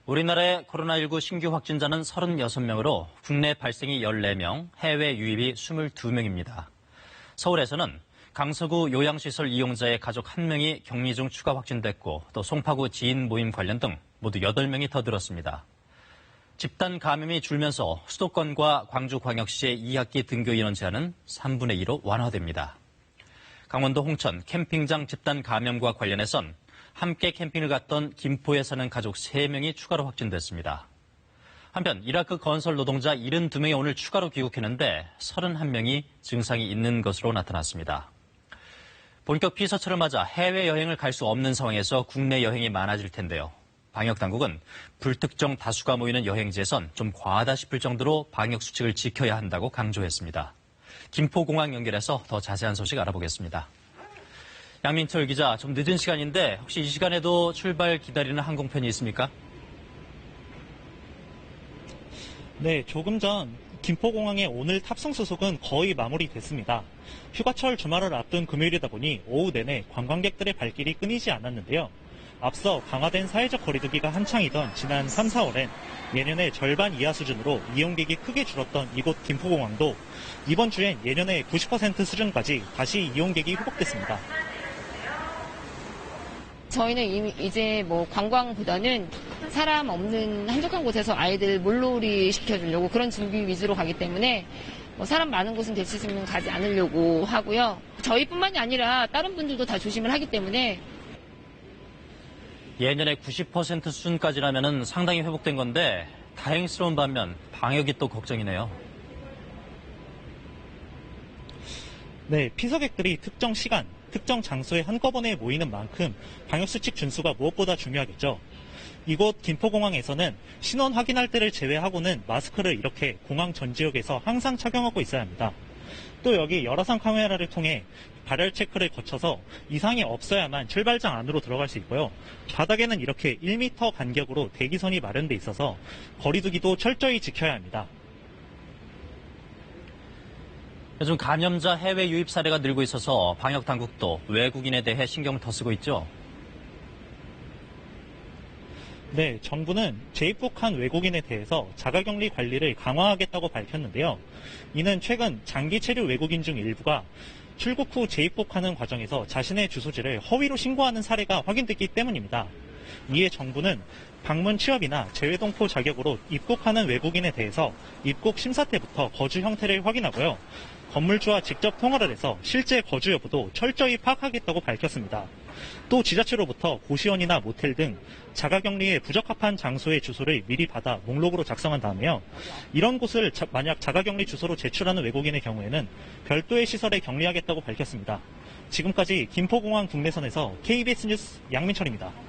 우리나라의 코로나19 신규 확진자는 36명으로 국내 발생이 14명, 해외 유입이 22명입니다. 서울에서는 강서구 요양시설 이용자의 가족 1명이 격리 중 추가 확진됐고 또 송파구 지인 모임 관련 등 모두 8명이 더 늘었습니다. 집단 감염이 줄면서 수도권과 광주광역시의 2학기 등교 인원 제한은 3분의 2로 완화됩니다. 강원도 홍천 캠핑장 집단 감염과 관련해선 함께 캠핑을 갔던 김포에 사는 가족 3명이 추가로 확진됐습니다. 한편 이라크 건설 노동자 72명이 오늘 추가로 귀국했는데 31명이 증상이 있는 것으로 나타났습니다. 본격 피서철을 맞아 해외여행을 갈 수 없는 상황에서 국내 여행이 많아질 텐데요. 방역당국은 불특정 다수가 모이는 여행지에선 좀 과하다 싶을 정도로 방역수칙을 지켜야 한다고 강조했습니다. 김포공항 연결해서 더 자세한 소식 알아보겠습니다. 양민철 기자, 좀 늦은 시간인데 혹시 이 시간에도 출발 기다리는 항공편이 있습니까? 네, 조금 전 김포공항의 오늘 탑승 수속은 거의 마무리됐습니다. 휴가철 주말을 앞둔 금요일이다 보니 오후 내내 관광객들의 발길이 끊이지 않았는데요. 앞서 강화된 사회적 거리두기가 한창이던 지난 3, 4월엔 예년의 절반 이하 수준으로 이용객이 크게 줄었던 이곳 김포공항도 이번 주엔 예년의 90% 수준까지 다시 이용객이 회복됐습니다. 저희는 이제 관광보다는 사람 없는 한적한 곳에서 아이들 물놀이 시켜주려고 그런 준비 위주로 가기 때문에 사람 많은 곳은 대체적으로 가지 않으려고 하고요. 저희뿐만이 아니라 다른 분들도 다 조심을 하기 때문에 예년의 90% 수준까지라면 상당히 회복된 건데 다행스러운 반면 방역이 또 걱정이네요. 네, 피서객들이 특정 시간, 특정 장소에 한꺼번에 모이는 만큼 방역수칙 준수가 무엇보다 중요하겠죠. 이곳 김포공항에서는 신원 확인할 때를 제외하고는 마스크를 이렇게 공항 전 지역에서 항상 착용하고 있어야 합니다. 또 여기 열화상 카메라를 통해 발열 체크를 거쳐서 이상이 없어야만 출발장 안으로 들어갈 수 있고요. 바닥에는 이렇게 1m 간격으로 대기선이 마련돼 있어서 거리두기도 철저히 지켜야 합니다. 요즘 감염자 해외 유입 사례가 늘고 있어서 방역 당국도 외국인에 대해 신경을 더 쓰고 있죠. 네, 정부는 재입국한 외국인에 대해서 자가격리 관리를 강화하겠다고 밝혔는데요. 이는 최근 장기 체류 외국인 중 일부가 출국 후 재입국하는 과정에서 자신의 주소지를 허위로 신고하는 사례가 확인됐기 때문입니다. 이에 정부는 방문 취업이나 재외동포 자격으로 입국하는 외국인에 대해서 입국 심사 때부터 거주 형태를 확인하고요. 건물주와 직접 통화를 해서 실제 거주 여부도 철저히 파악하겠다고 밝혔습니다. 또 지자체로부터 고시원이나 모텔 등 자가격리에 부적합한 장소의 주소를 미리 받아 목록으로 작성한 다음에요. 이런 곳을 만약 자가격리 주소로 제출하는 외국인의 경우에는 별도의 시설에 격리하겠다고 밝혔습니다. 지금까지 김포공항 국내선에서 KBS 뉴스 양민철입니다.